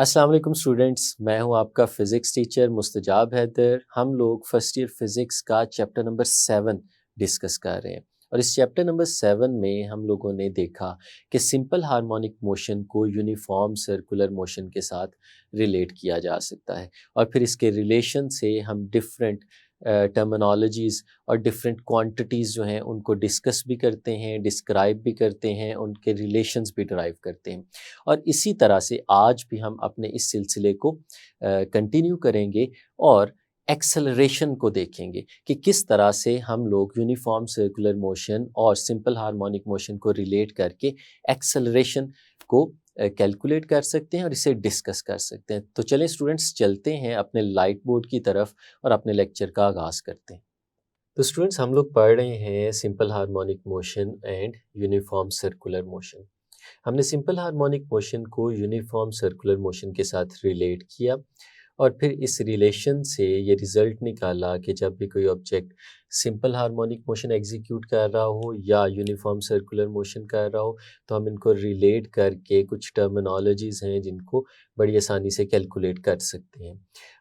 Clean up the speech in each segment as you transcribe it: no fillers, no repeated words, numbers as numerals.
अस्सलाम वालेकुम स्टूडेंट्स, मैं हूं आपका फ़िज़िक्स टीचर मुस्तजाब हैदर। हम लोग फर्स्ट ईयर फ़िज़िक्स का चैप्टर नंबर 7 डिस्कस कर रहे हैं और इस चैप्टर नंबर 7 में हम लोगों ने देखा कि सिंपल हार्मोनिक मोशन को यूनिफॉर्म सर्कुलर मोशन के साथ रिलेट किया जा सकता है और फिर इसके रिलेशन से हम डिफरेंट टर्मिनोलॉजीज़ और डिफरेंट क्वांटिटीज़ जो हैं उनको डिस्कस भी करते हैं, डिस्क्राइब भी करते हैं, उनके रिलेशंस भी ड्राइव करते हैं। और इसी तरह से आज भी हम अपने इस सिलसिले को कंटिन्यू करेंगे और एक्सेलरेशन को देखेंगे कि किस तरह से हम लोग यूनिफॉर्म सर्कुलर मोशन और सिंपल हार्मोनिक मोशन को रिलेट करके एक्सेलरेशन को कैलकुलेट कर सकते हैं और इसे डिस्कस कर सकते हैं। तो चलें स्टूडेंट्स, चलते हैं अपने लाइट बोर्ड की तरफ और अपने लेक्चर का आगाज़ करते हैं। तो स्टूडेंट्स, हम लोग पढ़ रहे हैं simple harmonic motion and uniform circular motion. हमने सिंपल हार्मोनिक मोशन को यूनिफॉर्म सर्कुलर मोशन के साथ रिलेट किया और फिर इस रिलेशन से ये रिज़ल्ट निकाला कि जब भी कोई object simple harmonic motion execute कर रहा हो या यूनिफॉर्म सर्कुलर मोशन कर रहा हो तो हम इनको रिलेट करके कुछ टर्मिनोलॉजीज़ हैं जिनको बड़ी आसानी से कैलकुलेट कर सकते हैं।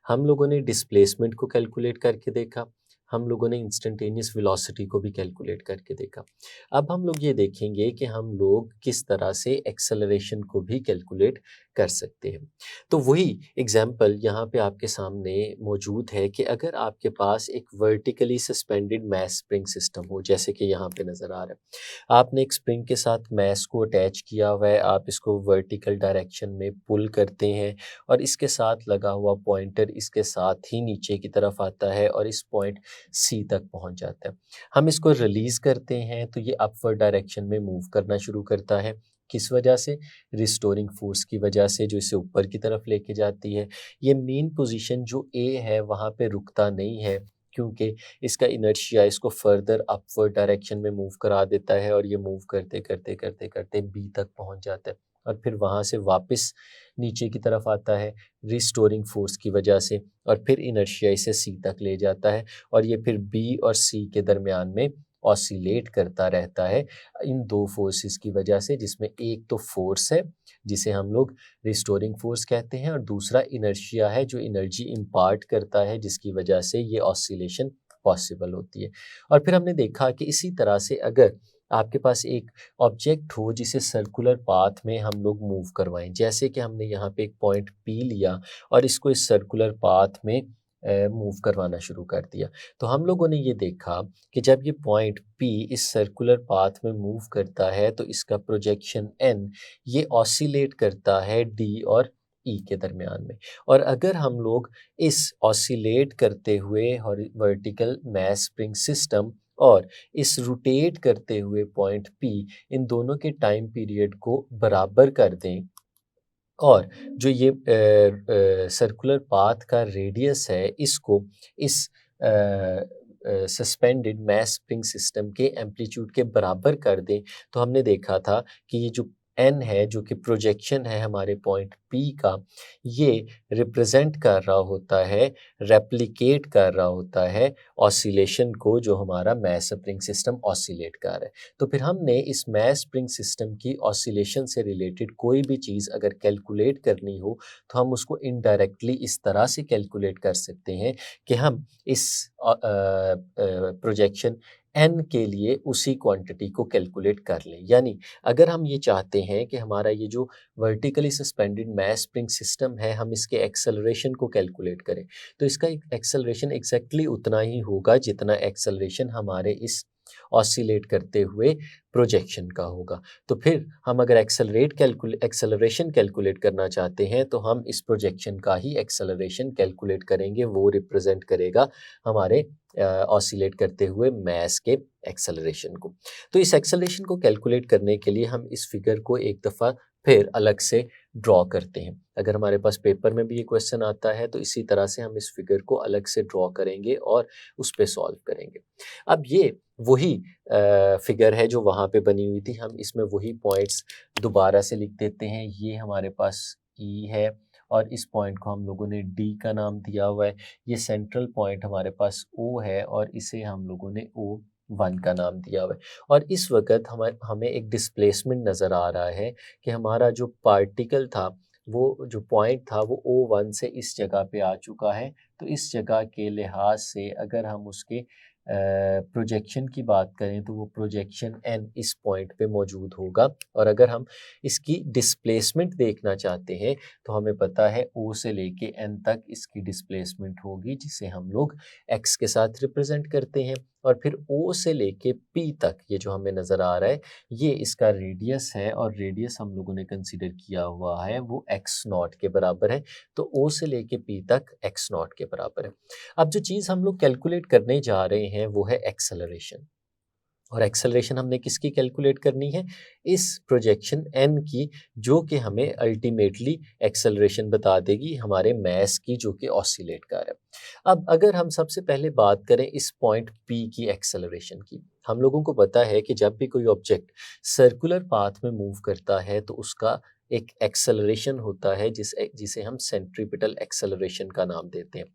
हम लोगों ने डिस्प्लेसमेंट को कैलकुलेट करके देखा, हम लोगों ने इंस्टेंटेनियस वेलोसिटी को भी कैलकुलेट करके देखा। अब हम लोग ये देखेंगे कि हम लोग किस तरह से एक्सेलरेशन को भी कैलकुलेट कर सकते हैं। तो वही एग्जाम्पल यहाँ पे आपके सामने मौजूद है कि अगर आपके पास एक vertically suspended mass spring system हो, जैसे कि यहाँ पे नज़र आ रहा है, आपने एक स्प्रिंग के साथ मैस को अटैच किया हुआ है, आप इसको वर्टिकल डायरेक्शन में पुल करते हैं और इसके साथ लगा हुआ पॉइंटर इसके साथ ही नीचे की तरफ आता है और इस पॉइंट सी तक पहुँच जाता है। हम इसको रिलीज़ करते हैं तो ये अपवर्ड डायरेक्शन में मूव करना शुरू करता है। किस वजह से? रिस्टोरिंग फोर्स की वजह से, जो इसे ऊपर की तरफ लेके जाती है। ये मेन पोजीशन जो ए है वहाँ पे रुकता नहीं है क्योंकि इसका इनर्शिया इसको फर्दर अपवर्ड डायरेक्शन में मूव करा देता है और ये मूव करते बी तक पहुँच जाता है और फिर वहाँ से वापस नीचे की तरफ आता है रिस्टोरिंग फोर्स की वजह से और फिर इनर्शिया इसे सी तक ले जाता है और ये फिर बी और सी के दरमियान में ऑसिलेट करता रहता है इन दो फोर्सेस की वजह से, जिसमें एक तो फोर्स है जिसे हम लोग रिस्टोरिंग फोर्स कहते हैं और दूसरा इनर्शिया है जो एनर्जी इम्पार्ट करता है जिसकी वजह से ये ऑसिलेशन पॉसिबल होती है। और फिर हमने देखा कि इसी तरह से अगर आपके पास एक ऑब्जेक्ट हो जिसे सर्कुलर पाथ में हम लोग मूव करवाएं, जैसे कि हमने यहाँ पे एक पॉइंट पी लिया और इसको इस सर्कुलर पाथ में मूव करवाना शुरू कर दिया, तो हम लोगों ने ये देखा कि जब ये पॉइंट पी इस सर्कुलर पाथ में मूव करता है तो इसका प्रोजेक्शन एन ये ऑसिलेट करता है डी और ई के दरमियान में। और अगर हम लोग इस ऑसिलेट करते हुए वर्टिकल मैस स्प्रिंग सिस्टम और इस रोटेट करते हुए पॉइंट पी, इन दोनों के टाइम पीरियड को बराबर कर दें और जो ये सर्कुलर पाथ का रेडियस है इसको इस सस्पेंडेड मैस स्प्रिंग सिस्टम के एम्पलीट्यूड के बराबर कर दें, तो हमने देखा था कि ये जो एन है जो कि प्रोजेक्शन है हमारे पॉइंट पी का, ये रिप्रेजेंट कर रहा होता है, रेप्लिकेट कर रहा होता है ऑसिलेशन को जो हमारा मैस स्प्रिंग सिस्टम ऑसिलेट कर रहा है। तो फिर हमने इस मैस स्प्रिंग सिस्टम की ऑसिलेशन से रिलेटेड कोई भी चीज़ अगर कैलकुलेट करनी हो तो हम उसको इनडायरेक्टली इस तरह से कैलकुलेट कर सकते हैं कि हम इस प्रोजेक्शन एन के लिए उसी क्वांटिटी को कैलकुलेट कर लें। यानी अगर हम ये चाहते हैं कि हमारा ये जो vertically suspended mass spring system है हम इसके एक्सेलरेशन को कैलकुलेट करें, तो इसका एक्सेलरेशन एग्जैक्टली उतना ही होगा जितना एक्सेलरेशन हमारे इस ऑसिलेट करते हुए प्रोजेक्शन का होगा। तो फिर हम अगर एक्सेलरेशन कैलकुलेट करना चाहते हैं तो हम इस प्रोजेक्शन का ही एक्सेलरेशन कैलकुलेट करेंगे, वो रिप्रेजेंट करेगा हमारे ऑसिलेट करते हुए मैस के एक्सेलरेशन को। तो इस एक्सेलरेशन को कैलकुलेट करने के लिए हम इस फिगर को एक दफ़ा फिर अलग से ड्रॉ करते हैं। अगर हमारे पास पेपर में भी ये क्वेश्चन आता है तो इसी तरह से हम इस फिगर को अलग से ड्रॉ करेंगे और उस पे सॉल्व करेंगे। अब ये वही फिगर है जो वहाँ पे बनी हुई थी, हम इसमें वही पॉइंट्स दोबारा से लिख देते हैं। ये हमारे पास ई है और इस पॉइंट को हम लोगों ने डी का नाम दिया हुआ है। ये सेंट्रल पॉइंट हमारे पास ओ है और इसे हम लोगों ने ओ वन का नाम दिया हुआ है। और इस वक्त हमें एक डिस्प्लेसमेंट नज़र आ रहा है कि हमारा जो पार्टिकल था वो जो पॉइंट था वो O1 से इस जगह पे आ चुका है। तो इस जगह के लिहाज से अगर हम उसके प्रोजेक्शन की बात करें तो वो प्रोजेक्शन n इस पॉइंट पे मौजूद होगा। और अगर हम इसकी डिस्प्लेसमेंट देखना चाहते हैं तो हमें पता है O से लेके n तक इसकी डिस्प्लेसमेंट होगी, जिसे हम लोग x के साथ रिप्रेजेंट करते हैं। और फिर O से लेके P तक ये जो हमें नज़र आ रहा है ये इसका रेडियस है, और रेडियस हम लोगों ने कंसीडर किया हुआ है वो x नॉट के बराबर है। तो O से लेके P तक x नॉट के बराबर है। अब जो चीज़ हम लोग कैलकुलेट करने जा रहे हैं वो है एक्सेलरेशन। और एक्सेलरेशन हमने किसकी कैलकुलेट करनी है? इस प्रोजेक्शन n की, जो कि हमें अल्टीमेटली एक्सेलरेशन बता देगी हमारे मास की, जो कि ऑसिलेट कर है। अब अगर हम सबसे पहले बात करें इस पॉइंट P की एक्सेलरेशन की, हम लोगों को पता है कि जब भी कोई ऑब्जेक्ट सर्कुलर पाथ में मूव करता है तो उसका एक एक्सेलरेशन होता है जिसे हम सेंट्रीपिटल एक्सेलरेशन का नाम देते हैं।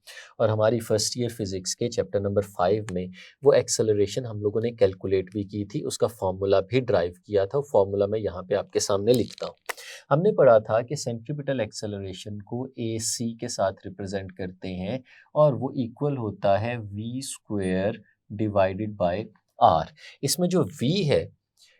और हमारी फर्स्ट ईयर फिजिक्स के चैप्टर नंबर 5 में वो एक्सेलरेशन हम लोगों ने कैलकुलेट भी की थी, उसका फॉर्मूला भी ड्राइव किया था। फॉर्मूला मैं यहाँ पे आपके सामने लिखता हूँ। हमने पढ़ा था कि सेंट्रीपिटल एक्सेलरेशन को AC के साथ रिप्रेजेंट करते हैं, और वो इक्वल होता है v square divided by r। इसमें जो v है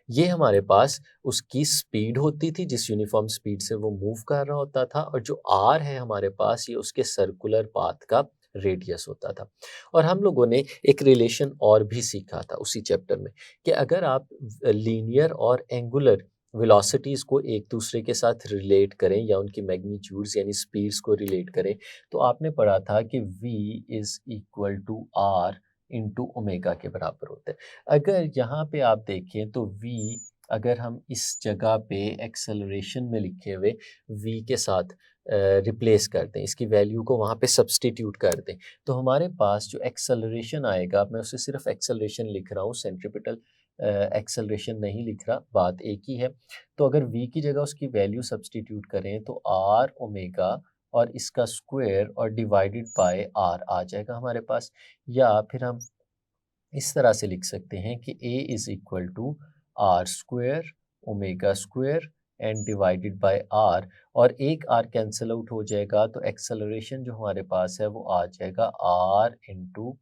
ये हमारे पास उसकी स्पीड होती थी, जिस यूनिफॉर्म स्पीड से वो मूव कर रहा होता था, और जो आर है हमारे पास ये उसके सर्कुलर पाथ का रेडियस होता था। और हम लोगों ने एक रिलेशन और भी सीखा था उसी चैप्टर में, कि अगर आप लीनियर और एंगुलर वेलोसिटीज़ को एक दूसरे के साथ रिलेट करें या उनकी मैग्नीट्यूड्स यानी स्पीड्स को रिलेट करें, तो आपने पढ़ा था कि v is equal to r into omega के बराबर होता है। अगर यहाँ पे आप देखें तो v, अगर हम इस जगह पे एक्सेलरेशन में लिखे हुए v के साथ रिप्लेस कर दें, इसकी वैल्यू को वहाँ पे सब्सटीट्यूट कर दें, तो हमारे पास जो एक्सेलरेशन आएगा, मैं उसे सिर्फ एक्सेलरेशन लिख रहा हूँ, सेंट्रीपिटल एक्सेलरेशन नहीं लिख रहा, बात एक ही है। तो अगर v की जगह उसकी वैल्यू सब्सटीट्यूट करें तो r ओमेगा और इसका स्क्वायर और डिवाइडेड बाय r आ जाएगा हमारे पास। या फिर हम इस तरह से लिख सकते हैं कि a is equal to r square omega square and divided by r, और एक r कैंसिल आउट हो जाएगा, तो एक्सेलरेशन जो हमारे पास है वो आ जाएगा r इंटू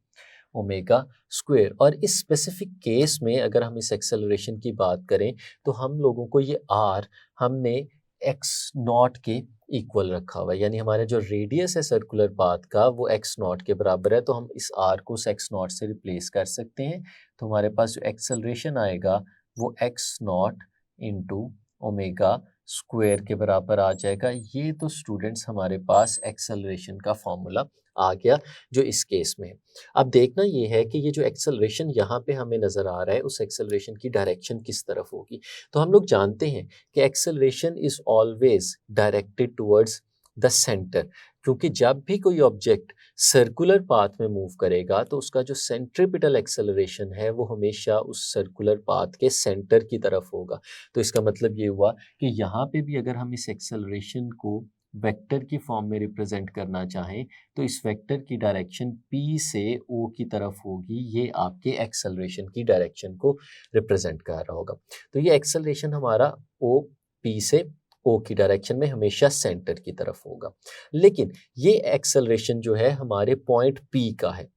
ओमेगा स्क्वायर। और इस स्पेसिफिक केस में अगर हम इस एक्सेलरेशन की बात करें तो हम लोगों को ये r हमने एक्स नॉट के इक्वल रखा हुआ है, यानी हमारे जो रेडियस है सर्कुलर पाथ का वो एक्स नॉट के बराबर है। तो हम इस r को उस एक्स नॉट से रिप्लेस कर सकते हैं। तो हमारे पास जो एक्सेलरेशन आएगा वो x not into omega square के बराबर आ जाएगा। ये तो स्टूडेंट्स हमारे पास एक्सेलरेशन का फॉर्मूला आ गया जो इस केस में है। अब देखना ये है कि ये जो एक्सेलरेशन यहाँ पे हमें नज़र आ रहा है, उस एक्सेलरेशन की डायरेक्शन किस तरफ होगी। तो हम लोग जानते हैं कि acceleration is always directed towards the centre, क्योंकि जब भी कोई ऑब्जेक्ट सर्कुलर पाथ में मूव करेगा तो उसका जो सेंट्रीपिटल एक्सेलरेशन है वो हमेशा उस सर्कुलर पाथ के सेंटर की तरफ होगा। तो इसका मतलब ये हुआ कि यहाँ पे भी अगर हम इस एक्सेलरेशन को वेक्टर की फॉर्म में रिप्रेजेंट करना चाहें तो इस वेक्टर की डायरेक्शन P से O की तरफ होगी। ये आपके एक्सेलरेशन की डायरेक्शन को रिप्रेजेंट कर रहा होगा। तो ये एक्सेलरेशन हमारा O P से O की डायरेक्शन में हमेशा सेंटर की तरफ होगा। लेकिन ये एक्सेलरेशन जो है हमारे पॉइंट P का है,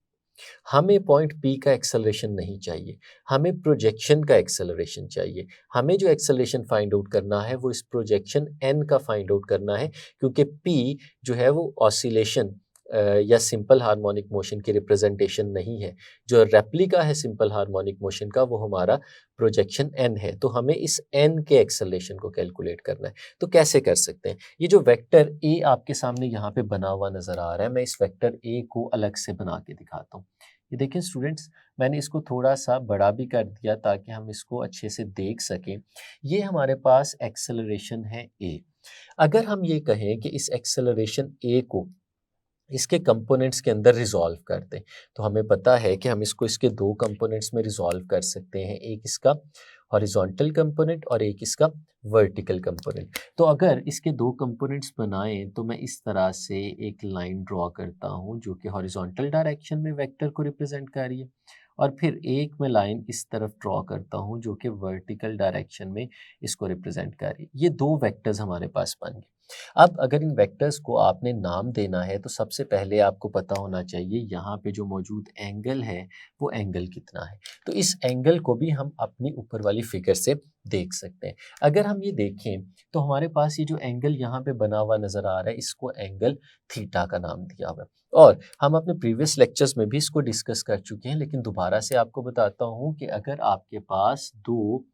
हमें पॉइंट P का एक्सेलरेशन नहीं चाहिए, हमें प्रोजेक्शन का एक्सेलरेशन चाहिए। हमें जो एक्सेलरेशन फाइंड आउट करना है वो इस प्रोजेक्शन n का फाइंड आउट करना है, क्योंकि P जो है वो ऑसिलेशन या सिंपल हार्मोनिक मोशन की रिप्रेजेंटेशन नहीं है। जो रेप्लिका है सिंपल हार्मोनिक मोशन का वो हमारा प्रोजेक्शन n है। तो हमें इस n के एक्सेलरेशन को कैलकुलेट करना है। तो कैसे कर सकते हैं? ये जो वेक्टर a आपके सामने यहाँ पे बना हुआ नज़र आ रहा है, मैं इस वेक्टर a को अलग से बना के दिखाता हूँ। ये देखें स्टूडेंट्स, मैंने इसको थोड़ा सा बड़ा भी कर दिया ताकि हम इसको अच्छे से देख सकें। ये हमारे पास एक्सेलरेशन है a। अगर हम ये कहें कि इस एक्सेलरेशन a को इसके कंपोनेंट्स के अंदर रिजॉल्व कर दें, तो हमें पता है कि हम इसको इसके दो कंपोनेंट्स में रिजॉल्व कर सकते हैं, एक इसका हॉरिजॉन्टल कंपोनेंट और एक इसका वर्टिकल कंपोनेंट। तो अगर इसके दो कंपोनेंट्स बनाएं तो मैं इस तरह से एक लाइन ड्रॉ करता हूं जो कि हॉरिजॉन्टल डायरेक्शन में वेक्टर को रिप्रेजेंट कर रही है, और फिर एक मैं लाइन इस तरफ ड्रॉ करता हूं जो कि वर्टिकल डायरेक्शन में इसको रिप्रेजेंट कर रही है। ये दो वेक्टर्स हमारे पास बन गए। अब अगर इन वेक्टर्स को आपने नाम देना है तो सबसे पहले आपको पता होना चाहिए यहाँ पे जो मौजूद एंगल है वो एंगल कितना है। तो इस एंगल को भी हम अपनी ऊपर वाली फिगर से देख सकते हैं। अगर हम ये देखें तो हमारे पास ये जो एंगल यहाँ पे बना हुआ नजर आ रहा है इसको एंगल थीटा का नाम दिया हुआ है, और हम अपने प्रीवियस लेक्चर्स में भी इसको डिस्कस कर चुके हैं, लेकिन दोबारा से आपको बताता हूँ कि अगर आपके पास दो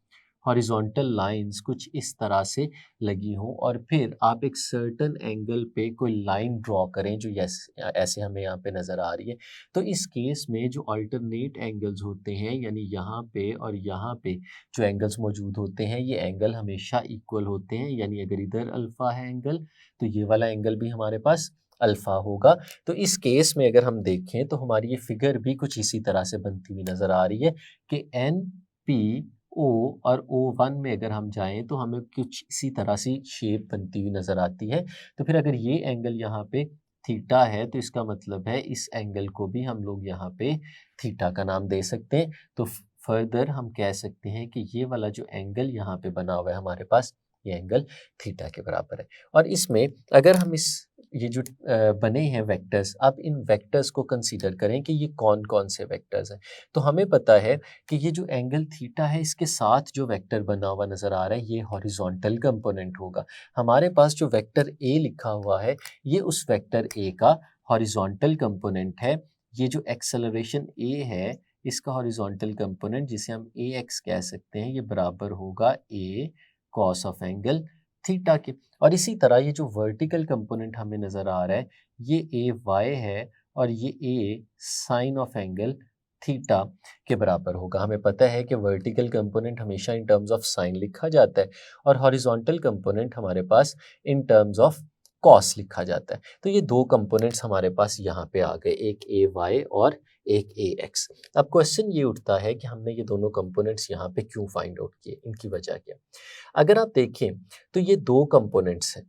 हॉरिजॉन्टल लाइंस कुछ इस तरह से लगी हों और फिर आप एक सर्टेन एंगल पे कोई लाइन ड्रॉ करें जो ऐसे हमें यहाँ पे नज़र आ रही है, तो इस केस में जो अल्टरनेट एंगल्स होते हैं यानी यहाँ पे और यहाँ पे जो एंगल्स मौजूद होते हैं ये एंगल हमेशा इक्वल होते हैं। यानी अगर इधर अल्फ़ा है एंगल तो ये वाला एंगल भी हमारे पास अल्फ़ा होगा। तो इस केस में अगर हम देखें तो हमारी ये फिगर भी कुछ इसी तरह से बनती हुई नज़र आ रही है कि एन पी ओ और O1 में अगर हम जाएं तो हमें कुछ इसी तरह से शेप बनती हुई नज़र आती है। तो फिर अगर ये एंगल यहाँ पे थीटा है तो इसका मतलब है इस एंगल को भी हम लोग यहाँ पे थीटा का नाम दे सकते हैं। तो फर्दर हम कह सकते हैं कि ये वाला जो एंगल यहाँ पे बना हुआ है हमारे पास ये एंगल थीटा के बराबर है। और इसमें अगर हम ये जो बने हैं वेक्टर्स, अब इन वेक्टर्स को कंसीडर करें कि ये कौन कौन से वेक्टर्स हैं। तो हमें पता है कि ये जो एंगल थीटा है इसके साथ जो वेक्टर बना हुआ नज़र आ रहा है ये हॉरिजॉन्टल कंपोनेंट होगा। हमारे पास जो वेक्टर ए लिखा हुआ है ये उस वेक्टर ए का हॉरिजॉन्टल कंपोनेंट है। ये जो एक्सेलरेशन ए है इसका हॉरिजॉन्टल कंपोनेंट जिसे हम ए एक्स कह सकते हैं ये बराबर होगा ए कॉस ऑफ एंगल थीटा के। और इसी तरह ये जो वर्टिकल कंपोनेंट हमें नज़र आ रहा है ये ए वाई है और ये ए साइन ऑफ एंगल थीटा के बराबर होगा। हमें पता है कि वर्टिकल कंपोनेंट हमेशा इन टर्म्स ऑफ साइन लिखा जाता है और हॉरिजॉन्टल कंपोनेंट हमारे पास इन टर्म्स ऑफ कॉस लिखा जाता है। तो ये दो कंपोनेंट्स हमारे पास यहाँ पे आ गए, एक ए वाई और एक ए एक्स। अब क्वेश्चन ये उठता है कि हमने ये दोनों कंपोनेंट्स यहाँ पे क्यों फाइंड आउट किए, इनकी वजह क्या। अगर आप देखें तो ये दो कंपोनेंट्स हैं,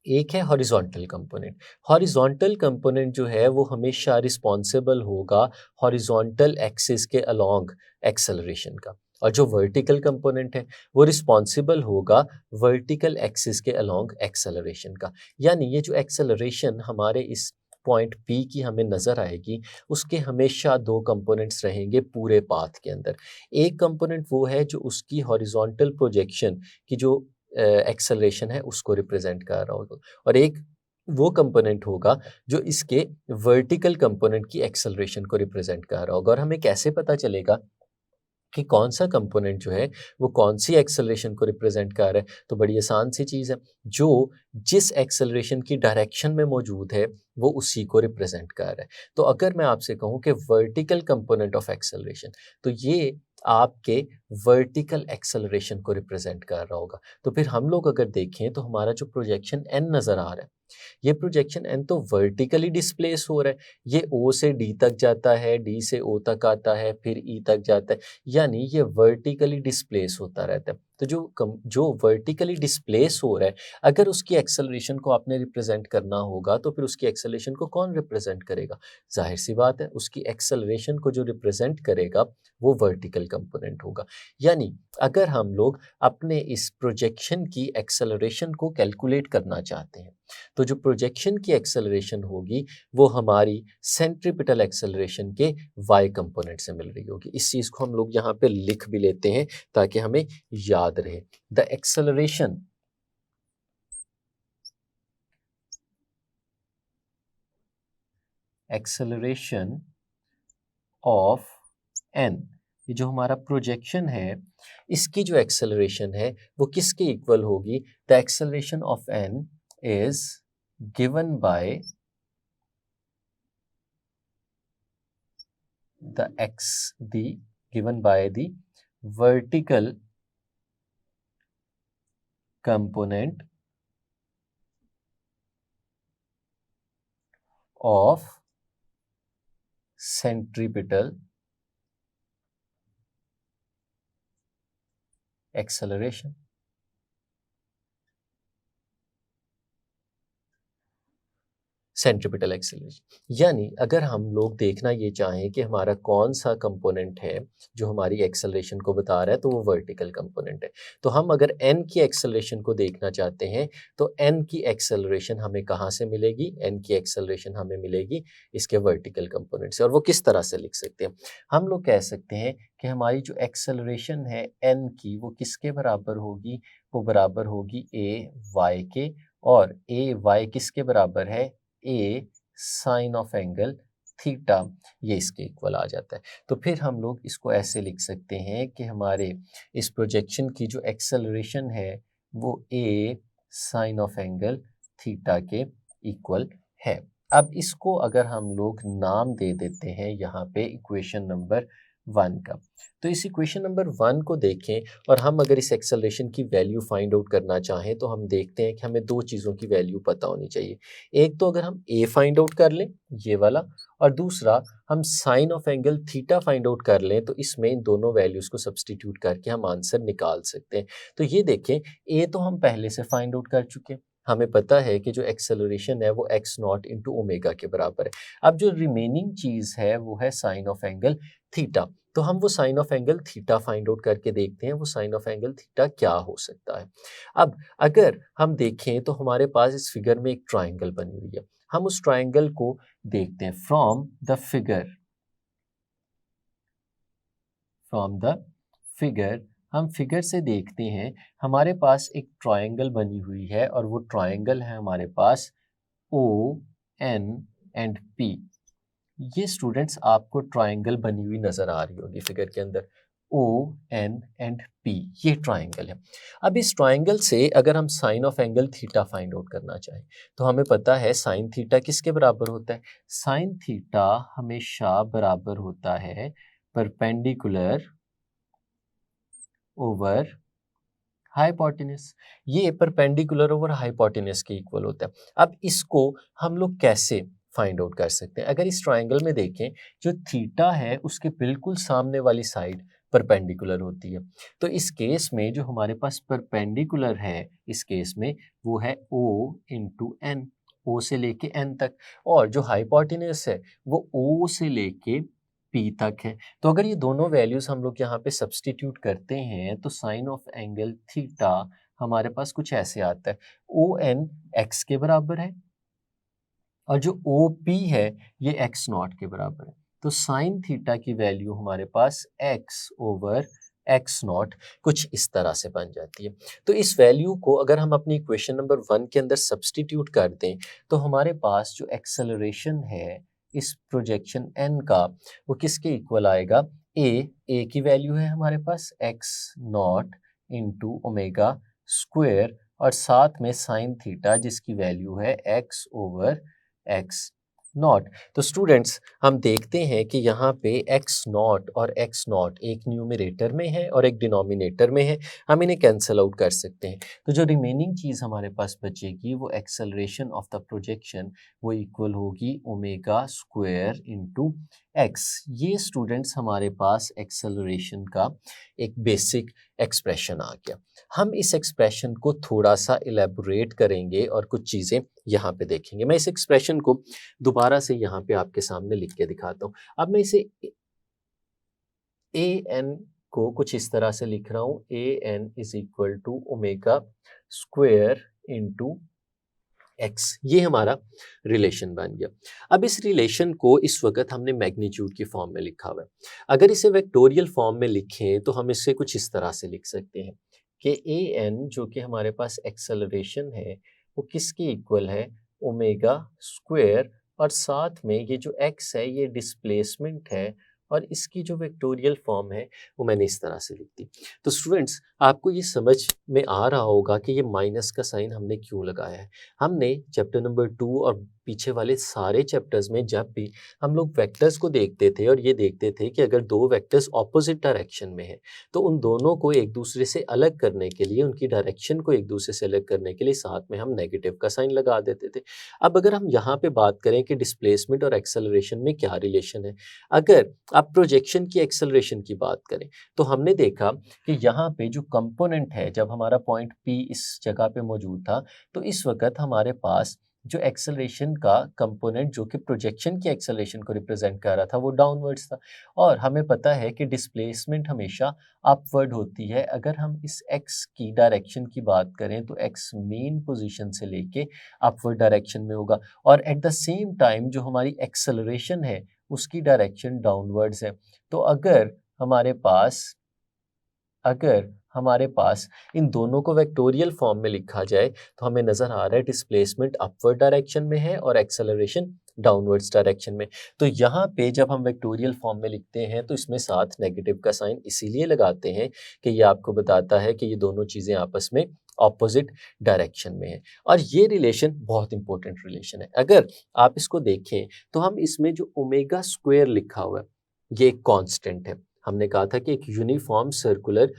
एक है हॉरिजॉन्टल कंपोनेंट। हॉरिजॉन्टल कंपोनेंट जो है वो हमेशा रिस्पॉन्सिबल होगा हॉरिजॉन्टल एक्सिस के अलोंग एक्सेलरेशन का, और जो वर्टिकल कंपोनेंट है वो रिस्पॉन्सिबल होगा वर्टिकल एक्सिस के अलोंग एक्सेलरेशन का। यानी ये जो एक्सेलरेशन हमारे इस पॉइंट पी की हमें नज़र आएगी उसके हमेशा दो कंपोनेंट्स रहेंगे पूरे पाथ के अंदर। एक कंपोनेंट वो है जो उसकी हॉरिजॉन्टल प्रोजेक्शन की जो एक्सेलरेशन है उसको रिप्रेजेंट कर रहा होगा, और एक वो कंपोनेंट होगा जो इसके वर्टिकल कंपोनेंट की एक्सेलरेशन को रिप्रेजेंट कर रहा होगा। और हमें कैसे पता चलेगा कि कौन सा कंपोनेंट जो है वो कौन सी एक्सेलरेशन को रिप्रेजेंट कर रहा है। तो बड़ी आसान सी चीज़ है, जो जिस एक्सेलरेशन की डायरेक्शन में मौजूद है वो उसी को रिप्रेजेंट कर रहा है। तो अगर मैं आपसे कहूँ कि वर्टिकल कंपोनेंट ऑफ एक्सेलरेशन, तो ये आपके वर्टिकल एक्सेलरेशन को रिप्रेजेंट कर रहा होगा। तो फिर हम लोग अगर देखें तो हमारा जो प्रोजेक्शन एन नज़र आ रहा है ये प्रोजेक्शन एन तो वर्टिकली डिस्प्लेस हो रहा है। ये ओ से डी तक जाता है, डी से ओ तक आता है, फिर ई तक जाता है, यानी ये वर्टिकली डिस्प्लेस होता रहता है। तो जो वर्टिकली डिस्प्लेस हो रहा है अगर उसकी एक्सेलरेशन को आपने रिप्रेजेंट करना होगा तो फिर उसकी एक्सेलरेशन को कौन रिप्रेजेंट करेगा। जाहिर सी बात है उसकी एक्सेलरेशन को जो रिप्रेजेंट करेगा वो वर्टिकल कंपोनेंट होगा। यानी अगर हम लोग अपने इस प्रोजेक्शन की एक्सेलरेशन को कैलकुलेट करना चाहते हैं तो जो प्रोजेक्शन की एक्सेलरेशन होगी वो हमारी सेंट्रीपिटल एक्सेलरेशन के y कंपोनेंट से मिल रही होगी। इस चीज़ को हम लोग यहाँ पे लिख भी लेते हैं ताकि हमें याद रहे। द एक्सेलरेशन ऑफ n, ये जो हमारा प्रोजेक्शन है इसकी जो एक्सेलरेशन है वो किसके इक्वल होगी। The acceleration of n is given by the vertical component of centripetal acceleration। Centripetal acceleration. यानी अगर हम लोग देखना ये चाहें कि हमारा कौन सा कंपोनेंट है जो हमारी एक्सेलरेशन को बता रहा है, तो वो वर्टिकल कंपोनेंट है। तो हम अगर n की एक्सेलरेशन को देखना चाहते हैं तो n की एक्सेलरेशन हमें कहाँ से मिलेगी? n की एक्सेलरेशन हमें मिलेगी इसके वर्टिकल कंपोनेंट से। और वो किस तरह से लिख सकते हैं? हम लोग कह सकते हैं कि हमारी जो एक्सेलरेशन है n की, वो किसके बराबर होगी? वो बराबर होगी a y के, और a y किसके बराबर है? ए साइन ऑफ एंगल थीटा, ये इसके इक्वल आ जाता है। तो फिर हम लोग इसको ऐसे लिख सकते हैं कि हमारे इस प्रोजेक्शन की जो एक्सेलरेशन है वो ए साइन ऑफ एंगल थीटा के इक्वल है। अब इसको अगर हम लोग नाम दे देते हैं यहाँ पे इक्वेशन नंबर 1 का, तो इस इक्वेशन नंबर 1 को देखें और हम अगर इस एक्सेलरेशन की वैल्यू फाइंड आउट करना चाहें तो हम देखते हैं कि हमें दो चीज़ों की वैल्यू पता होनी चाहिए। एक तो अगर हम ए फाइंड आउट कर लें, ये वाला, और दूसरा हम sine of angle theta find out कर लें, तो इसमें इन दोनों वैल्यूज़ को सब्सटीट्यूट करके हम आंसर निकाल सकते हैं। तो ये देखें, ए तो हम पहले से फाइंड आउट कर चुके हैं, हमें पता है कि जो एक्सेलरेशन है वो एक्स नॉट इंटू ओमेगा के बराबर है। अब जो रिमेनिंग चीज़ है वो है साइन ऑफ एंगल थीटा। तो हम वो sine of angle theta find out करके देखते हैं वो साइन ऑफ एंगल थीटा क्या हो सकता है। अब अगर हम देखें तो हमारे पास इस फिगर में एक ट्राइंगल बनी हुई है, हम उस ट्राइंगल को देखते हैं फ्रॉम द फिगर हम फिगर से देखते हैं हमारे पास एक ट्राइंगल बनी हुई है और वो ट्राइंगल है हमारे पास ओ एन एंड पी। ये स्टूडेंट्स आपको ट्राइंगल बनी हुई नजर आ रही होगी फिगर के अंदर, ओ एन एंड पी, ये ट्राइंगल है। अब इस ट्राइंगल से अगर हम sine of angle theta find out करना चाहें तो हमें पता है साइन थीटा किसके बराबर होता है? साइन थीटा हमेशा बराबर होता है परपेंडिकुलर ओवर हाइपोटेनस। ये परपेंडिकुलर ओवर हाइपोटेनस के इक्वल होता है। अब इसको हम लोग कैसे फाइंड आउट कर सकते हैं? अगर इस ट्राइंगल में देखें, जो थीटा है उसके बिल्कुल सामने वाली साइड परपेंडिकुलर होती है। तो इस केस में जो हमारे पास परपेंडिकुलर है इस केस में वो है O इंटू एन, O से लेके n तक, और जो हाइपोटेनस है वो O से लेके P तक है। तो अगर ये दोनों वैल्यूज हम लोग यहाँ पे सब्सटीट्यूट करते हैं तो साइन ऑफ एंगल थीटा हमारे पास कुछ ऐसे आता है, ओ एन एक्स के बराबर है और जो ओ पी है ये एक्स नॉट के बराबर है। तो साइन थीटा की वैल्यू हमारे पास एक्स ओवर एक्स नॉट कुछ इस तरह से बन जाती है। तो इस वैल्यू को अगर हम अपनी इक्वेशन नंबर 1 के अंदर सब्सटीट्यूट कर दें तो हमारे पास जो एक्सेलरेशन है इस प्रोजेक्शन n का वो किसके इक्वल आएगा? ए की वैल्यू है हमारे पास x not into omega square और साथ में साइन थीटा जिसकी वैल्यू है एक्स ओवर एक्स नॉट। तो स्टूडेंट्स हम देखते हैं कि यहाँ पे एक्स नॉट और एक्स नॉट एक न्यूमरेटर में है और एक डिनोमिनेटर में है, हम इन्हें कैंसिल आउट कर सकते हैं। तो जो रिमेनिंग चीज़ हमारे पास बचेगी वो एक्सेलरेशन ऑफ द प्रोजेक्शन वो इक्वल होगी ओमेगा स्क्वायर इंटू एक्स। ये स्टूडेंट्स हमारे पास एक्सेलरेशन का एक बेसिक एक्सप्रेशन आ गया। हम इस एक्सप्रेशन को थोड़ा सा इलेबोरेट करेंगे और कुछ चीज़ें यहाँ पे देखेंगे। मैं इस एक्सप्रेशन को दोबारा से यहाँ पे आपके सामने लिख के दिखाता हूँ। अब मैं इसे ए एन को कुछ इस तरह से लिख रहा हूँ, a n is equal to omega square into x, ये हमारा रिलेशन बन गया। अब इस रिलेशन को इस वक्त हमने मैग्नीट्यूड की फॉर्म में लिखा हुआ है। अगर इसे वेक्टोरियल फॉर्म में लिखें तो हम इसे कुछ इस तरह से लिख सकते हैं कि ए एन जो कि हमारे पास एक्सेलरेशन है वो किसके इक्वल है? ओमेगा स्क्वायर, और साथ में ये जो एक्स है ये डिस्प्लेसमेंट है और इसकी जो वेक्टोरियल फॉर्म है वो मैंने इस तरह से लिख दी। तो स्टूडेंट्स आपको ये समझ में आ रहा होगा कि ये माइनस का साइन हमने क्यों लगाया है। हमने चैप्टर नंबर 2 और पीछे वाले सारे चैप्टर्स में जब भी हम लोग वेक्टर्स को देखते थे और ये देखते थे कि अगर दो वेक्टर्स ऑपोजिट डायरेक्शन में है तो उन दोनों को एक दूसरे से अलग करने के लिए, उनकी डायरेक्शन को एक दूसरे से अलग करने के लिए साथ में हम नेगेटिव का साइन लगा देते थे। अब अगर हम यहाँ पे बात करें कि डिस्प्लेसमेंट और एक्सेलरेशन में क्या रिलेशन है, अगर आप प्रोजेक्शन की एक्सेलरेशन की बात करें तो हमने देखा कि यहाँ पे जो कंपोनेंट है, जब हमारा पॉइंट P इस जगह पे मौजूद था तो इस वक्त हमारे पास जो एक्सेलरेशन का कंपोनेंट जो कि प्रोजेक्शन की एक्सेलरेशन को रिप्रेजेंट कर रहा था वो डाउनवर्ड्स था, और हमें पता है कि डिस्प्लेसमेंट हमेशा अपवर्ड होती है। अगर हम इस एक्स की डायरेक्शन की बात करें तो एक्स मेन पोजीशन से लेके अपवर्ड डायरेक्शन में होगा, और एट द सेम टाइम जो हमारी एक्सेलरेशन है उसकी डायरेक्शन डाउनवर्ड्स है। तो अगर हमारे पास इन दोनों को वेक्टोरियल फॉर्म में लिखा जाए तो हमें नजर आ रहा है डिस्प्लेसमेंट अपवर्ड डायरेक्शन में है और एक्सेलरेशन डाउनवर्ड्स डायरेक्शन में। तो यहाँ पे जब हम वेक्टोरियल फॉर्म में लिखते हैं तो इसमें साथ नेगेटिव का साइन इसीलिए लगाते हैं कि ये आपको बताता है कि ये दोनों चीज़ें आपस में ऑपोजिट डायरेक्शन में है। और ये रिलेशन बहुत इंपॉर्टेंट रिलेशन है। अगर आप इसको देखें तो हम इसमें जो ओमेगा स्क्वायर लिखा हुआ है ये एक कांस्टेंट है। हमने कहा था कि एक यूनिफॉर्म सर्कुलर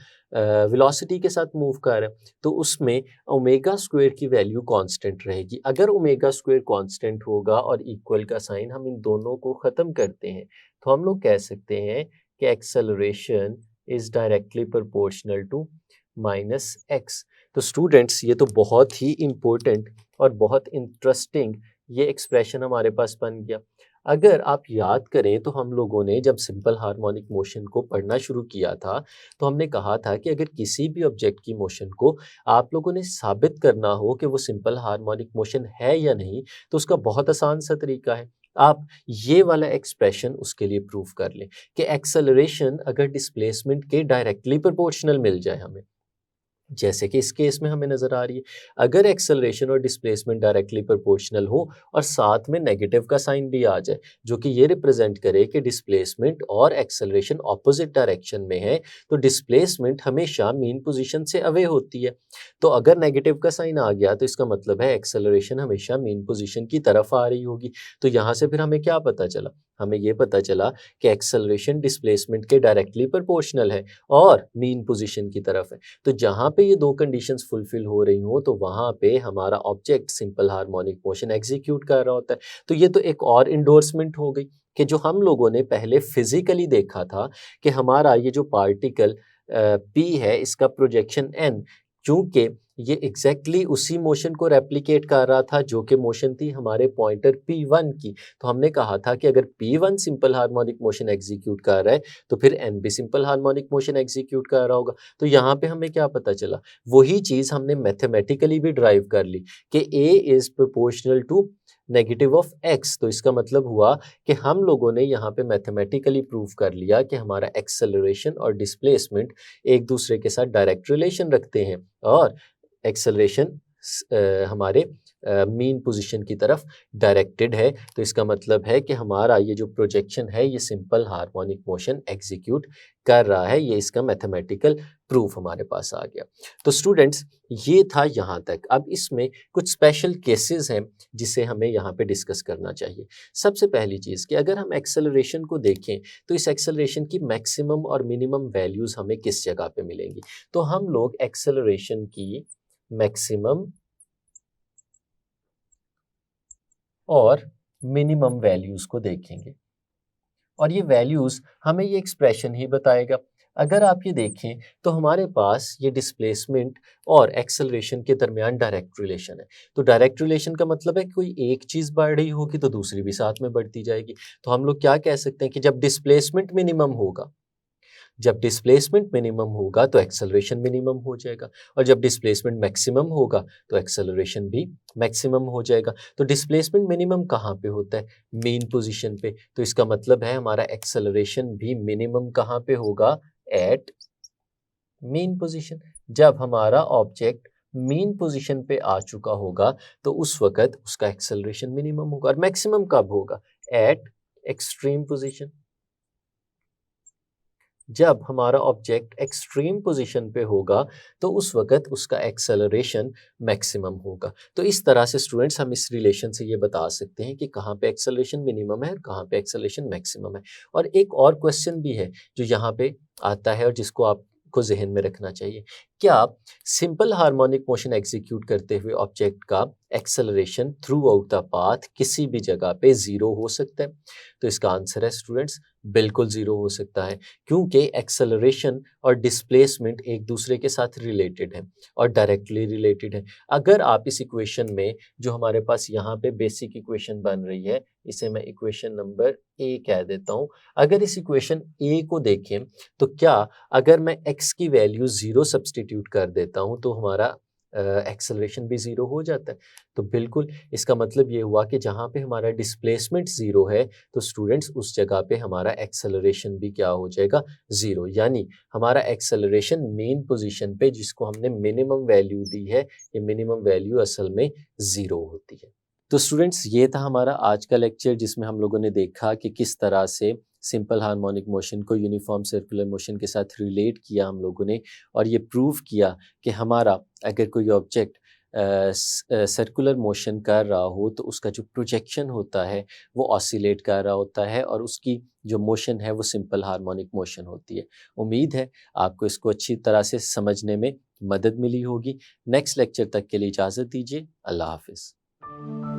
वेलोसिटी के साथ मूव कर रहा है तो उसमें ओमेगा स्क्वायर की वैल्यू कांस्टेंट रहेगी। अगर ओमेगा स्क्वायर कांस्टेंट होगा और इक्वल का साइन हम इन दोनों को ख़त्म करते हैं तो हम लोग कह सकते हैं कि acceleration is directly proportional to minus x. तो स्टूडेंट्स ये तो बहुत ही इम्पोर्टेंट और बहुत इंटरेस्टिंग ये एक्सप्रेशन हमारे पास बन गया। अगर आप याद करें तो हम लोगों ने जब सिंपल हार्मोनिक मोशन को पढ़ना शुरू किया था तो हमने कहा था कि अगर किसी भी ऑब्जेक्ट की मोशन को आप लोगों ने साबित करना हो कि वो सिंपल हार्मोनिक मोशन है या नहीं तो उसका बहुत आसान सा तरीका है। आप ये वाला एक्सप्रेशन उसके लिए प्रूव कर लें कि एक्सेलरेशन अगर डिस्प्लेसमेंट के डायरेक्टली प्रोपोर्शनल मिल जाए हमें, जैसे कि इस केस में हमें नजर आ रही है, अगर एक्सेलरेशन और डिस्प्लेसमेंट डायरेक्टली प्रोपोर्शनल हो और साथ में नेगेटिव का साइन भी आ जाए जो कि ये रिप्रेजेंट करे कि डिस्प्लेसमेंट और एक्सेलरेशन ऑपोजिट डायरेक्शन में है, तो डिस्प्लेसमेंट हमेशा मीन पोजीशन से अवे होती है। तो अगर नेगेटिव का साइन आ गया तो इसका मतलब है एक्सेलरेशन हमेशा मीन पोजीशन की तरफ आ रही होगी। तो यहाँ से फिर हमें क्या पता चला? हमें ये पता चला कि एक्सेलरेशन डिस्प्लेसमेंट के डायरेक्टली प्रोपोर्शनल है और मीन पोजीशन की तरफ है। तो जहाँ पे ये दो कंडीशंस फुलफिल हो रही हो तो वहाँ पे हमारा object simple harmonic motion execute कर रहा होता है। तो ये तो एक और इंडोर्समेंट हो गई कि जो हम लोगों ने पहले फिजिकली देखा था कि हमारा ये जो पार्टिकल पी है इसका प्रोजेक्शन एन, चूंकि ये एग्जैक्टली उसी मोशन को रेप्लिकेट कर रहा था जो कि मोशन थी हमारे पॉइंटर P1 की, तो हमने कहा था कि अगर P1 simple harmonic motion execute कर रहा है तो फिर N भी सिंपल हार्मोनिक मोशन एग्जीक्यूट कर रहा होगा। तो यहाँ पे हमें क्या पता चला? वही चीज़ हमने मैथमेटिकली भी ड्राइव कर ली कि A is proportional to negative of x। तो इसका मतलब हुआ कि हम लोगों ने यहाँ पे मैथमेटिकली प्रूव कर लिया कि हमारा एक्सेलरेशन और डिस्प्लेसमेंट एक दूसरे के साथ डायरेक्ट रिलेशन रखते हैं और एक्सेलरेशन हमारे मीन पोजीशन की तरफ डायरेक्टेड है। तो इसका मतलब है कि हमारा ये जो प्रोजेक्शन है ये सिंपल हार्मोनिक मोशन एग्जीक्यूट कर रहा है। ये इसका मैथमेटिकल प्रूफ हमारे पास आ गया। तो स्टूडेंट्स ये था यहाँ तक। अब इसमें कुछ स्पेशल केसेस हैं जिसे हमें यहाँ पे डिस्कस करना चाहिए। सबसे पहली चीज़ कि अगर हम एक्सेलरेशन को देखें तो इस एक्सेलरेशन की मैक्सिमम और मिनिमम वैल्यूज़ हमें किस जगह पे मिलेंगी? तो हम लोग एक्सेलरेशन की मैक्सिमम और मिनिमम वैल्यूज़ को देखेंगे और ये वैल्यूज़ हमें ये एक्सप्रेशन ही बताएगा। अगर आप ये देखें तो हमारे पास ये डिस्प्लेसमेंट और एक्सेलरेशन के दरमियान डायरेक्ट रिलेशन है। तो डायरेक्ट रिलेशन का मतलब है कि कोई एक चीज़ बढ़ रही होगी तो दूसरी भी साथ में बढ़ती जाएगी। तो हम लोग क्या कह सकते हैं कि जब डिस्प्लेसमेंट मिनिमम होगा तो एक्सेलरेशन मिनिमम हो जाएगा, और जब डिस्प्लेसमेंट मैक्सिमम होगा तो एक्सेलरेशन भी मैक्सिमम हो जाएगा। तो डिस्प्लेसमेंट मिनिमम कहाँ पे होता है? मेन पोजीशन पे। तो इसका मतलब है हमारा एक्सेलरेशन भी मिनिमम कहाँ पे होगा? At mean position. जब हमारा ऑब्जेक्ट मेन पोजीशन पे आ चुका होगा तो उस वक्त उसका एक्सेलरेशन मिनिमम होगा। और मैक्सिमम कब होगा? Eight extreme position. जब हमारा ऑब्जेक्ट एक्सट्रीम पोजीशन पे होगा तो उस वक्त उसका एक्सेलरेशन मैक्सिमम होगा। तो इस तरह से स्टूडेंट्स हम इस रिलेशन से ये बता सकते हैं कि कहाँ पे एक्सेलरेशन मिनिमम है और कहाँ पे एक्सेलरेशन मैक्सिमम है। और एक और क्वेश्चन भी है जो यहाँ पे आता है और जिसको आपको जहन में रखना चाहिए। क्या सिंपल हार्मोनिक मोशन एग्जीक्यूट करते हुए ऑब्जेक्ट का acceleration through out the path किसी भी जगह पे ज़ीरो हो सकता है? तो इसका आंसर है स्टूडेंट्स बिल्कुल ज़ीरो हो सकता है, क्योंकि एक्सेलरेशन और डिस्प्लेसमेंट एक दूसरे के साथ रिलेटेड है और डायरेक्टली रिलेटेड है। अगर आप इस इक्वेशन में जो हमारे पास यहाँ पे बेसिक इक्वेशन बन रही है, इसे मैं इक्वेशन नंबर ए कह देता हूँ। अगर इस इक्वेशन ए को देखें तो क्या अगर मैं एक्स की वैल्यू ज़ीरो सब्स्टिट्यूट कर देता हूँ तो हमारा एक्सेलरेशन भी ज़ीरो हो जाता है। तो बिल्कुल इसका मतलब ये हुआ कि जहाँ पे हमारा डिस्प्लेसमेंट ज़ीरो है तो स्टूडेंट्स उस जगह पे हमारा एक्सेलरेशन भी क्या हो जाएगा, ज़ीरो। यानी हमारा एक्सेलरेशन मेन पोजीशन पे जिसको हमने मिनिमम वैल्यू दी है, ये मिनिमम वैल्यू असल में ज़ीरो होती है। तो स्टूडेंट्स ये था हमारा आज का लेक्चर जिसमें हम लोगों ने देखा कि किस तरह से सिंपल हार्मोनिक मोशन को यूनिफॉर्म सर्कुलर मोशन के साथ रिलेट किया हम लोगों ने, और ये प्रूव किया कि हमारा अगर कोई ऑब्जेक्ट सर्कुलर मोशन कर रहा हो तो उसका जो प्रोजेक्शन होता है वो ऑसिलेट कर रहा होता है और उसकी जो मोशन है वो सिंपल हार्मोनिक मोशन होती है। उम्मीद है आपको इसको अच्छी तरह से समझने में मदद मिली होगी। नेक्स्ट लेक्चर तक के लिए इजाज़त दीजिए। अल्लाह हाफ़िज़।